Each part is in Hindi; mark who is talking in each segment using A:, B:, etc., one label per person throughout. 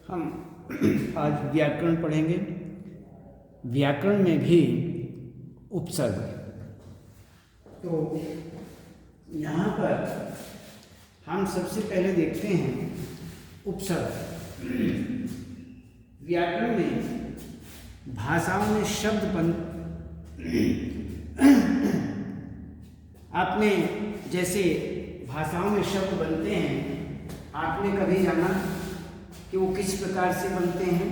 A: हम आज व्याकरण पढ़ेंगे। व्याकरण में भी उपसर्ग। तो यहाँ पर हम सबसे पहले देखते हैं उपसर्ग। व्याकरण में भाषाओं में शब्द आपने जैसे भाषाओं में शब्द बनते हैं, आपने कभी जाना कि वो किस प्रकार से बनते हैं,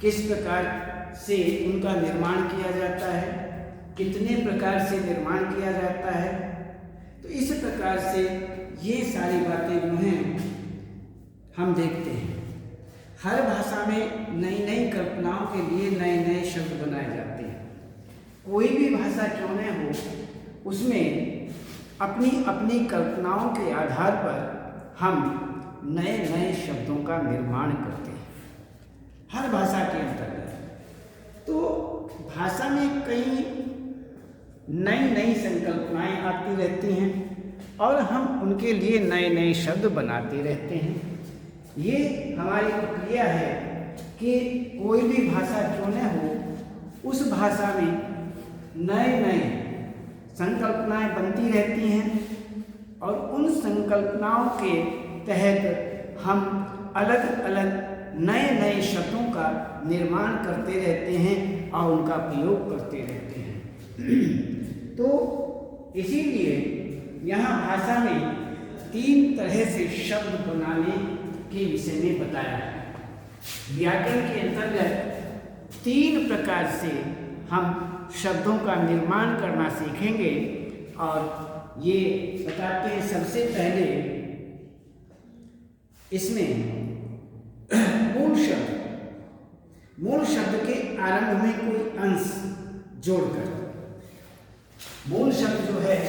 A: किस प्रकार से उनका निर्माण किया जाता है, कितने प्रकार से निर्माण किया जाता है। तो इस प्रकार से ये सारी बातें जो हैं हम देखते हैं। हर भाषा में नई नई कल्पनाओं के लिए नए नए शब्द बनाए जाते हैं। कोई भी भाषा क्यों न हो, उसमें अपनी अपनी कल्पनाओं के आधार पर हम नए नए शब्दों का निर्माण करते हैं हर भाषा के अंतर्गत। तो भाषा में कई नई नई संकल्पनाएं आती रहती हैं और हम उनके लिए नए नए शब्द बनाते रहते हैं। ये हमारी प्रक्रिया है कि कोई भी भाषा क्यों न हो, उस भाषा में नए नए संकल्पनाएं बनती रहती हैं और उन संकल्पनाओं के तहत हम अलग अलग नए नए शब्दों का निर्माण करते रहते हैं और उनका प्रयोग करते रहते हैं। तो इसीलिए यहाँ भाषा में 3 तरह से शब्द बनाने के विषय में बताया है। व्याकरण के अंतर्गत 3 प्रकार से हम शब्दों का निर्माण करना सीखेंगे और ये बताते हैं। सबसे पहले इसमें मूल शब्द के आरंभ में कोई अंश जोड़कर, मूल शब्द जो है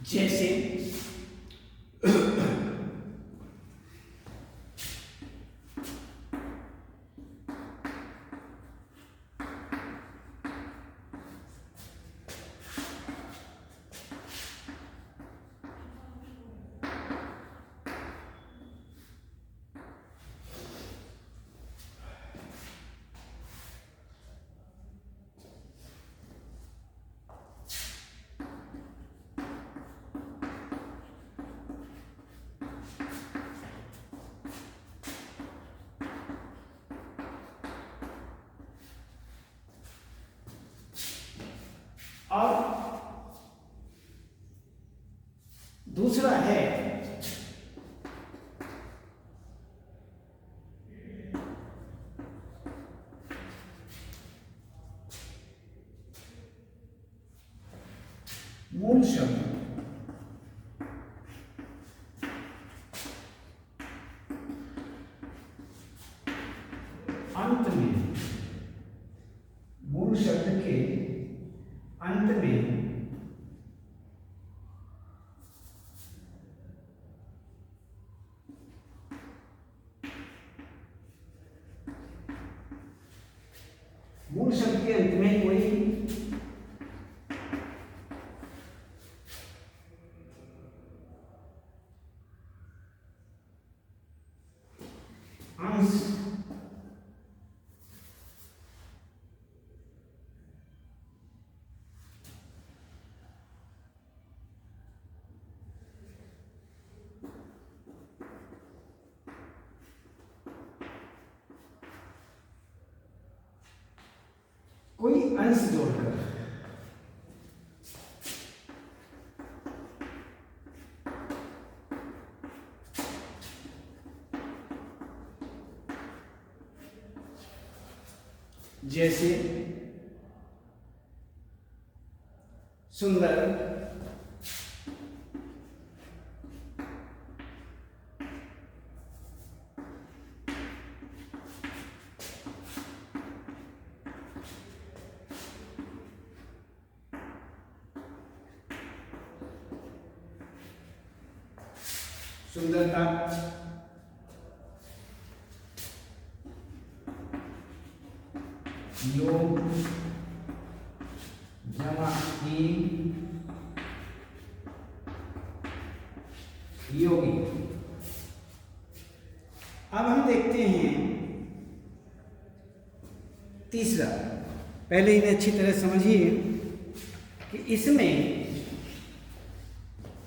A: जैसे और दूसरा है मूल शब्द। अंत में मूल शब्द के अंत में मूल शब्द के अंत में कोई अंश कोई अंश जोड़कर जैसे सुंदर, सुंदरता, योग जमा योगी। अब हम देखते हैं तीसरा। पहले इन्हें अच्छी तरह समझिए कि इसमें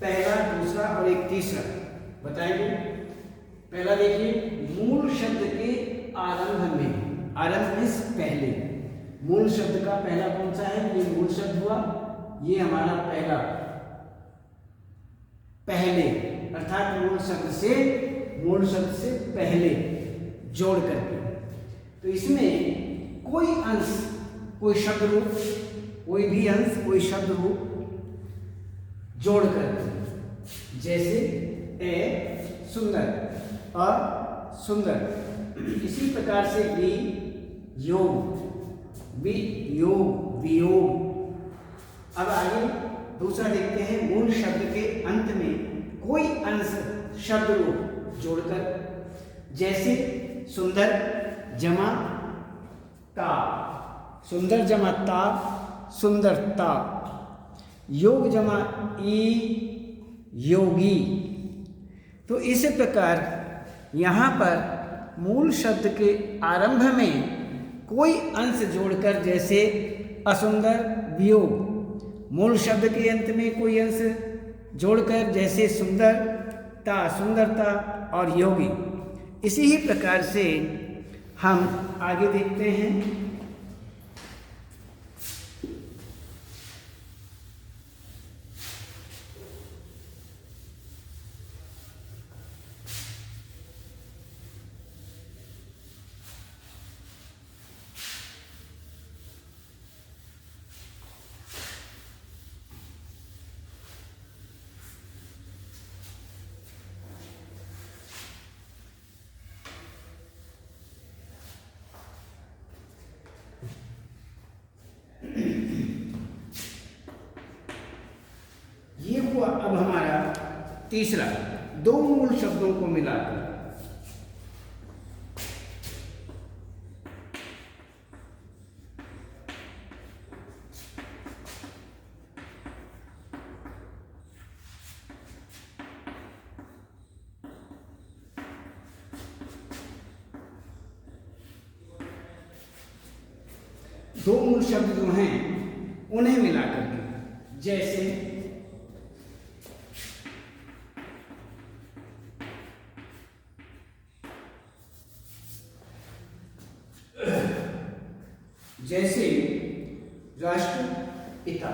A: पहला, दूसरा और एक तीसरा बताएंगे। पहला देखिए, मूल शब्द के आरंभ में, आरंभ में पहले, मूल शब्द का पहला कौन सा है? ये मूल शब्द हुआ, ये हमारा पहला, पहले अर्थात मूल शब्द से पहले जोड़ करके। तो इसमें कोई अंश, कोई शब्द रूप, कोई भी अंश, कोई शब्द रूप जोड़ करके, जैसे ए सुंदर, अ सुंदर। इसी प्रकार से वि योग, वियोग। अब आगे दूसरा देखते हैं, मूल शब्द के अंत में कोई अंश शब्द रूप जोड़कर, जैसे सुंदर जमा ता, सुंदर जमा ता, सुंदरता। योग जमा ई, योगी। तो इस प्रकार यहाँ पर मूल शब्द के आरंभ में कोई अंश जोड़कर, जैसे असुंदर वियोग, मूल शब्द के अंत में कोई अंश जोड़कर, जैसे सुंदरता, सुंदरता और योगी। इसी ही प्रकार से हम आगे देखते हैं। ये हुआ अब हमारा तीसरा, दो मूल शब्दों को मिलाकर। दो मूल शब्द जो हैं उन्हें मिलाकर के, जैसे जैसे राष्ट्रपिता,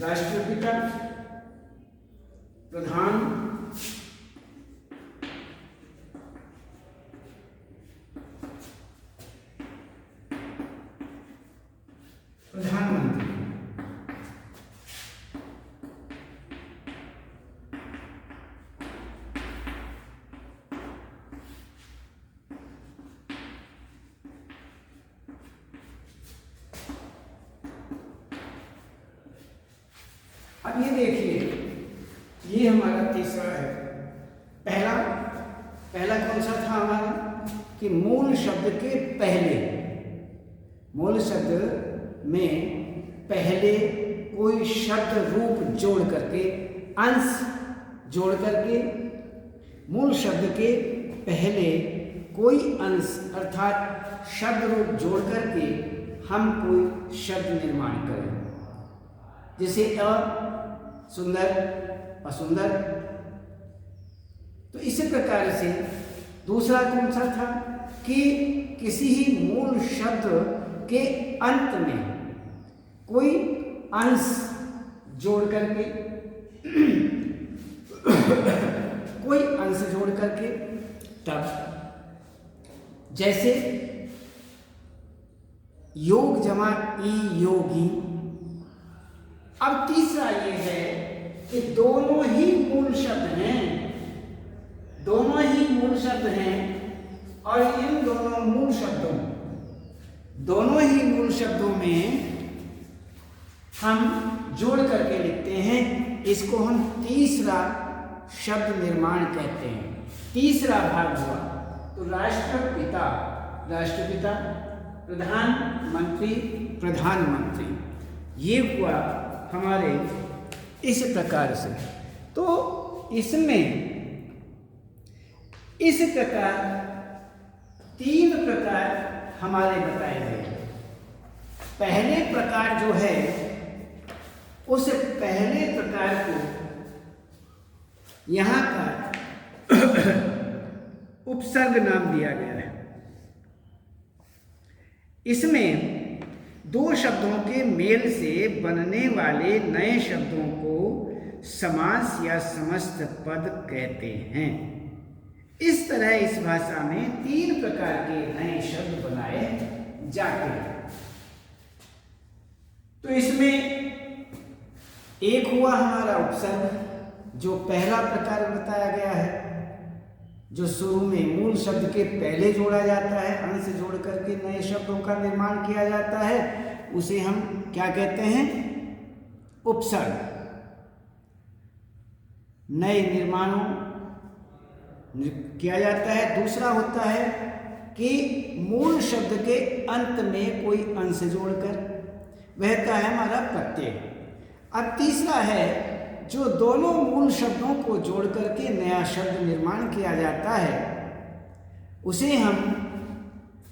A: राष्ट्रपिता, प्रधानमंत्री। अब ये देखिए, ये हमारा तीसरा है। पहला कौन सा था हमारा? कि मूल शब्द के पहले, मूल शब्द में पहले कोई शब्द रूप जोड़ करके, अंश जोड़ करके, मूल शब्द के पहले कोई अंश अर्थात शब्द रूप जोड़ करके हम कोई शब्द निर्माण करें, जैसे सुंदर, असुंदर। तो इसी प्रकार से दूसरा कौन सा था? कि किसी ही मूल शब्द के अंत में कोई अंश जोड़ करके, कोई अंश जोड़ करके, तब जैसे योग जमा ई योगी। अब तीसरा ये है कि दोनों ही मूल शब्द हैं, दोनों ही मूल शब्द हैं, और इन दोनों मूल शब्दों में हम जोड़ करके लिखते हैं। इसको हम तीसरा शब्द निर्माण कहते हैं। तीसरा भाग हुआ तो राष्ट्रपिता, प्रधानमंत्री, ये हुआ हमारे इस प्रकार से। तो इसमें इस प्रकार 3 प्रकार हमारे बताए गए। पहले प्रकार जो है, उस पहले प्रकार को यहां पर उपसर्ग नाम दिया गया है। इसमें 2 शब्दों के मेल से बनने वाले नए शब्दों को समास या समस्त पद कहते हैं। इस तरह इस भाषा में 3 प्रकार के नए शब्द बनाए जाते हैं। तो इसमें एक हुआ हमारा उपसर्ग, जो पहला प्रकार बताया गया है, जो शुरू में मूल शब्द के pहले जोड़ा जाता है, अंश जोड़ करके नए शब्दों का निर्माण किया जाता है, उसे हम क्या कहते हैं? उपसर्ग। नए निर्माणों किया जाता है। दूसरा होता है कि मूल शब्द के अंत में कोई अंश जोड़कर, वह का है हमारा प्रत्यय। अब तीसरा है जो दोनों मूल शब्दों को जोड़ करके नया शब्द निर्माण किया जाता है, उसे हम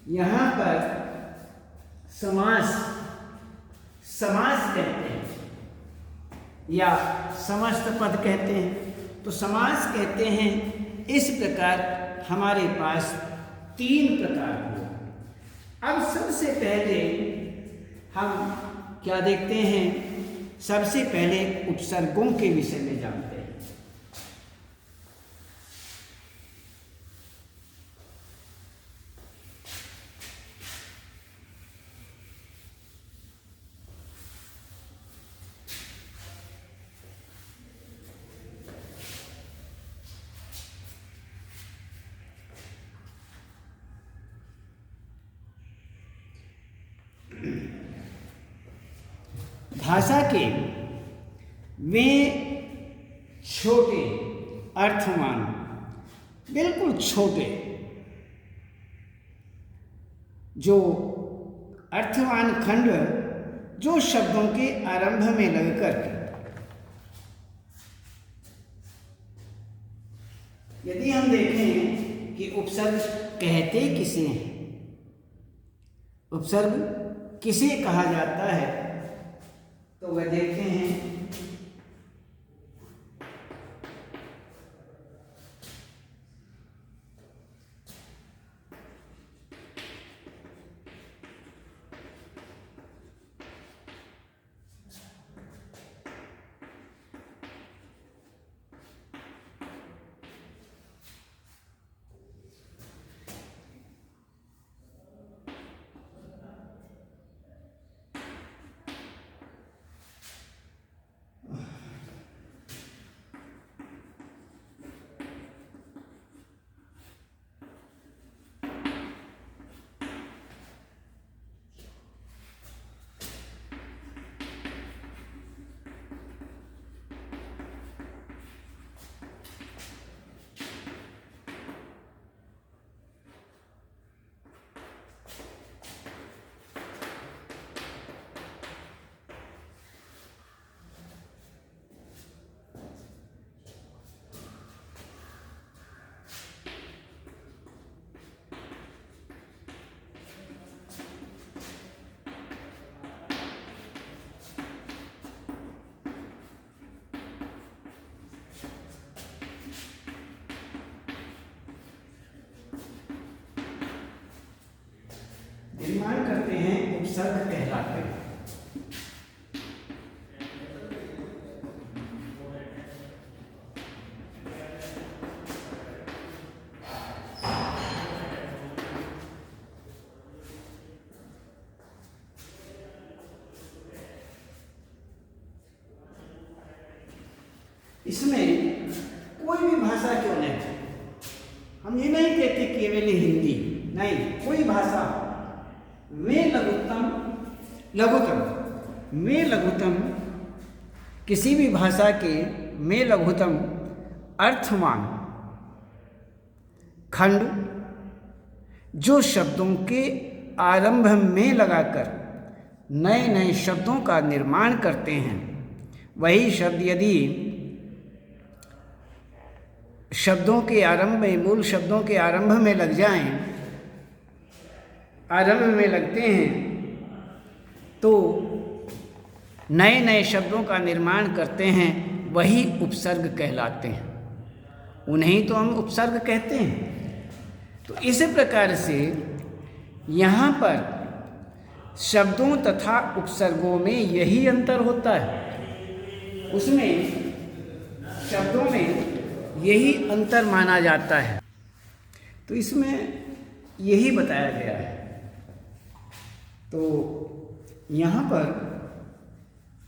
A: यहाँ पर समास कहते हैं या समस्त पद कहते हैं। तो समास कहते हैं। इस प्रकार हमारे पास 3 प्रकार हुए। अब सबसे पहले हम क्या देखते हैं? सबसे पहले उपसर्गों के विषय में जानते हैं। भाषा के वे छोटे अर्थवान, बिल्कुल छोटे जो अर्थवान खंड जो शब्दों के आरंभ में लगकर, यदि हम देखें कि उपसर्ग कहते किसे हैं, उपसर्ग किसे कहा जाता है, तो वह देखते हैं निर्माण करते हैं, उपसर्ग कहलाते हैं। इसमें कोई भी भाषा क्यों नहीं, हम ये नहीं कहते केवल हिंदी, नहीं, कोई भाषा में लघुतम किसी भी भाषा के में लघुतम अर्थवान खंड जो शब्दों के आरंभ में लगाकर नए नए शब्दों का निर्माण करते हैं, वही शब्द यदि शब्दों के आरंभ में, मूल शब्दों के आरंभ में लग जाएं, आरंभ में लगते हैं, तो नए नए शब्दों का निर्माण करते हैं, वही उपसर्ग कहलाते हैं। उन्हें तो हम उपसर्ग कहते हैं। तो इस प्रकार से यहाँ पर शब्दों तथा उपसर्गों में यही अंतर होता है, उसमें शब्दों में यही अंतर माना जाता है। तो इसमें यही बताया गया है। तो यहाँ पर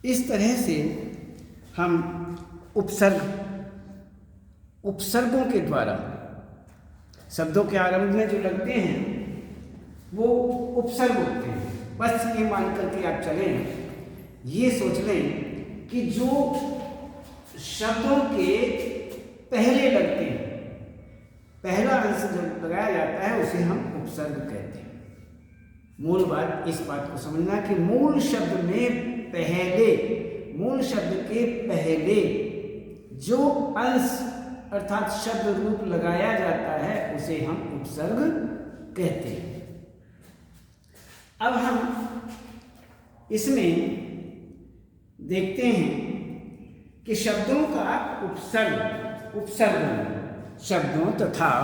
A: इस तरह से हम उपसर्गों के द्वारा शब्दों के आरंभ में जो लगते हैं वो उपसर्ग होते हैं। बस ये मान करके आप चलें, ये सोच लें कि जो शब्दों के पहले लगते हैं, पहला अंश जब लगाया जाता है उसे हम उपसर्ग कहते हैं। मूल बात, इस बात को समझना कि मूल शब्द के पहले जो अंश अर्थात शब्द रूप लगाया जाता है उसे हम उपसर्ग कहते हैं। अब हम इसमें देखते हैं कि शब्दों का उपसर्ग शब्दों तथा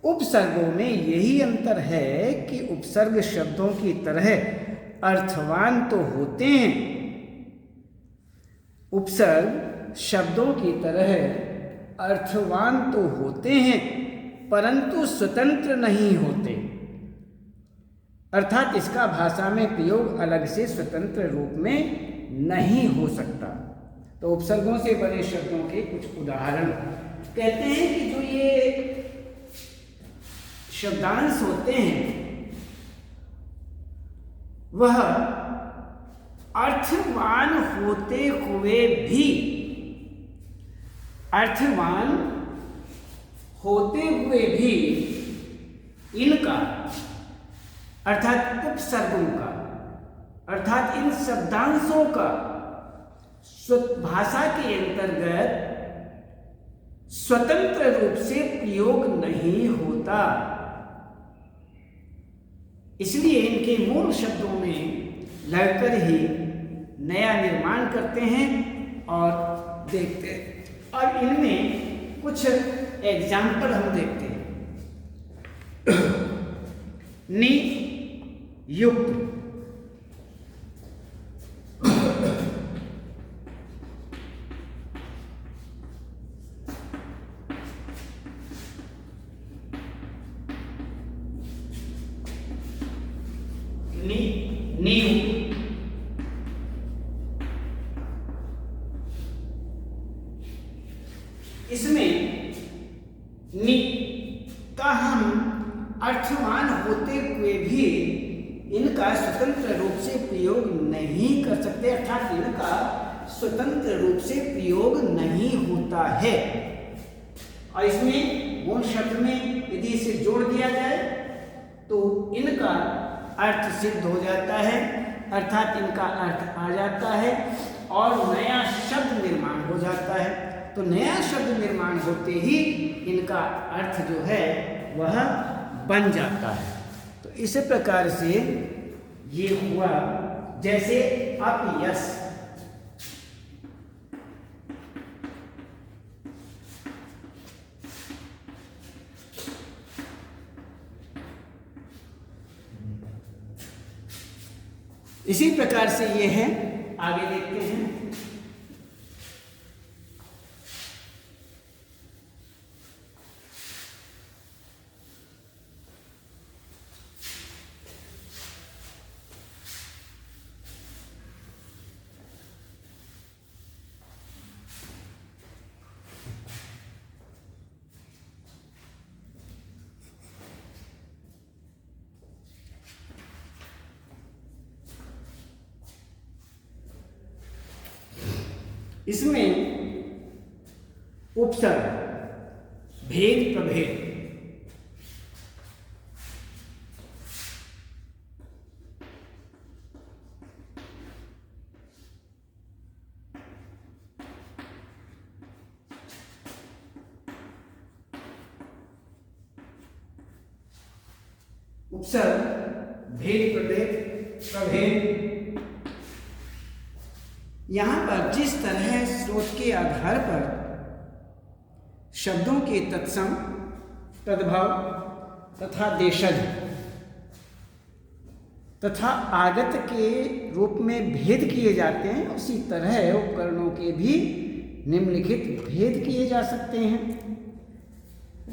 A: उपसर्गों में यही अंतर है कि उपसर्ग शब्दों की तरह अर्थवान तो होते हैं, उपसर्ग शब्दों की तरह अर्थवान तो होते हैं परंतु स्वतंत्र नहीं होते, अर्थात इसका भाषा में प्रयोग अलग से स्वतंत्र रूप में नहीं हो सकता। तो उपसर्गों से बने शब्दों के कुछ उदाहरण कहते हैं कि जो ये शब्दांश होते हैं वह अर्थवान होते हुए भी इनका अर्थात उपसर्गों का अर्थात इन शब्दांशों का भाषा के अंतर्गत स्वतंत्र रूप से प्रयोग नहीं होता। इसलिए इनके मूल शब्दों में लगकर ही नया निर्माण करते हैं और देखते हैं। और इनमें कुछ एग्जाम्पल हम देखते हैं। नियुक्त, इसमें नि का हम अर्थवान होते हुए भी इनका स्वतंत्र रूप से प्रयोग नहीं कर सकते, अर्थात इनका स्वतंत्र रूप से प्रयोग नहीं होता है। और इसमें मूल शब्द में यदि इसे जोड़ दिया जाए तो इनका अर्थ सिद्ध हो जाता है, अर्थात इनका अर्थ आ जाता है और नया शब्द निर्माण हो जाता है। तो नया शब्द निर्माण होते ही इनका अर्थ जो है वह बन जाता है। तो इस प्रकार से ये हुआ जैसे अपयश, इसी प्रकार से ये है। आगे देखते हैं। इसमें उपसर्ग, भेद प्रभेद, उपसर्ग, भेद प्रभेद, यहां पर जिस तरह स्रोत के आधार पर शब्दों के तत्सम, तद्भव तथा देशज तथा आगत के रूप में भेद किए जाते हैं, उसी तरह उपकरणों के भी निम्नलिखित भेद किए जा सकते हैं।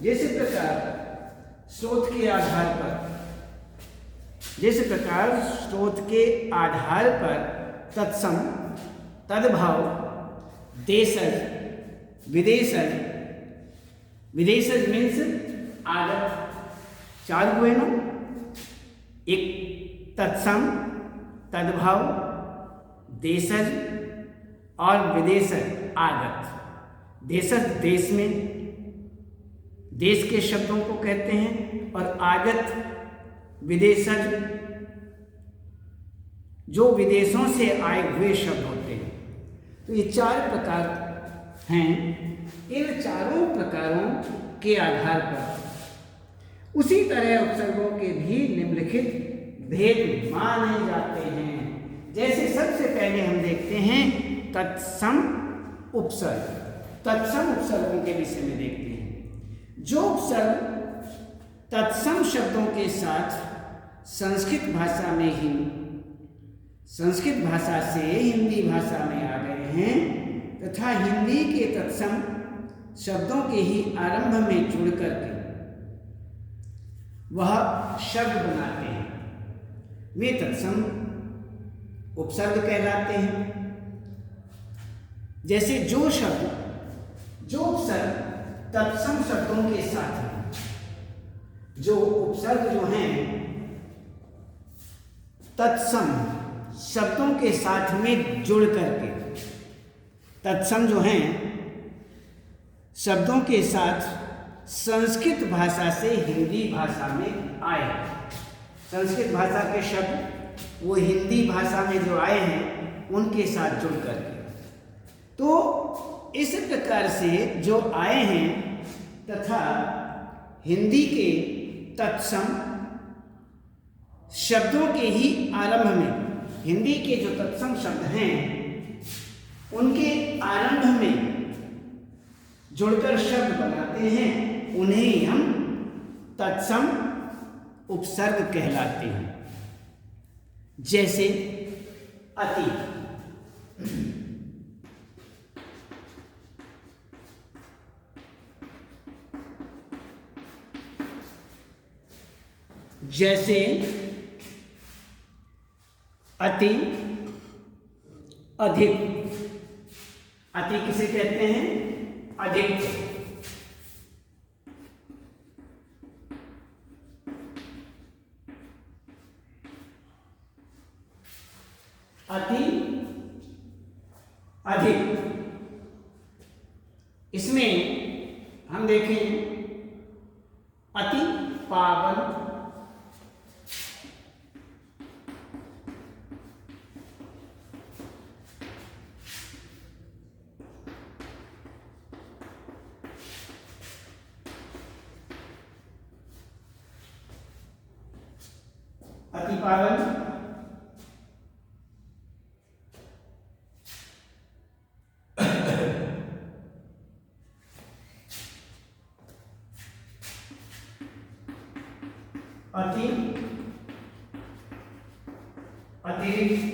A: जैसे प्रकार स्रोत के आधार पर, तत्सम, तद्भव, देशज, विदेशज, विदेशज मीन्स आगत, चार हुए ना, एक तत्सम, तद्भव, देशज और विदेशज आगत। देशज देश में, देश के शब्दों को कहते हैं, और आगत विदेशज जो विदेशों से आए हुए शब्द होते हैं। तो ये चार प्रकार हैं। इन चारों प्रकारों के आधार पर उसी तरह उपसर्गों के भी निम्नलिखित भेद माने जाते हैं। जैसे सबसे पहले हम देखते हैं तत्सम उपसर्ग। तत्सम उपसर्गों के विषय में देखते हैं। जो उपसर्ग तत्सम शब्दों के साथ संस्कृत भाषा से हिंदी भाषा में आ गए हैं तथा हिंदी के तत्सम शब्दों के ही आरंभ में जुड़ करके वह शब्द बनाते हैं, वे तत्सम उपसर्ग कहलाते हैं। जैसे जो उपसर्ग तत्सम शब्दों के साथ हैं, जो उपसर्ग जो हैं तत्सम शब्दों के साथ में जुड़ करके, तत्सम जो हैं शब्दों के साथ संस्कृत भाषा से हिंदी भाषा में आए। संस्कृत भाषा के शब्द वो हिंदी भाषा में जो आए हैं उनके साथ जुड़ करके, तो इस प्रकार से जो आए हैं तथा हिंदी के तत्सम शब्दों के ही आरंभ में, हिंदी के जो तत्सम शब्द हैं उनके आरंभ में जुड़कर शब्द बनाते हैं, उन्हें हम तत्सम उपसर्ग कहलाते हैं। जैसे अति, जैसे अति, अधिक। अति किसे कहते हैं? अधिक। अति, अधिक। इसमें हम देखें अति पावन, अति पावन, अति, अतिरिक्त,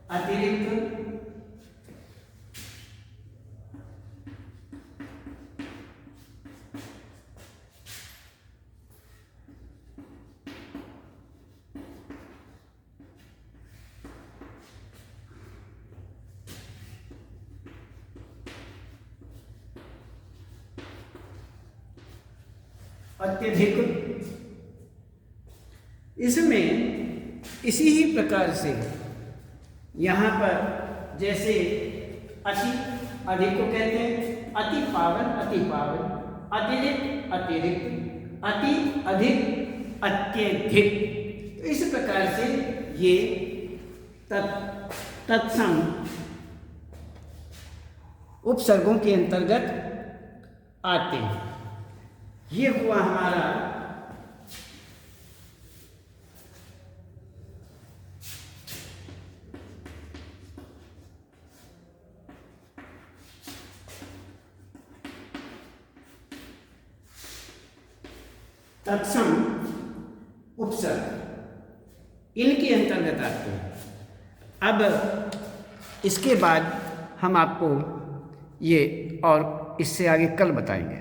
A: अतिरिक्त, अत्यधिक, इसमें इसी ही प्रकार से यहाँ पर जैसे अति, अधिक को कहते हैं अति पावन, अति पावन, अतिरिक्त, अतिरिक्त, अति, अधिक, अत्यधिक। तो इस प्रकार से ये तत्सम उपसर्गों के अंतर्गत आते हैं। ये हुआ हमारा तत्सम उपसर्ग, इनके अंतर्गत आते हैं। अब इसके बाद हम आपको ये और इससे आगे कल बताएंगे।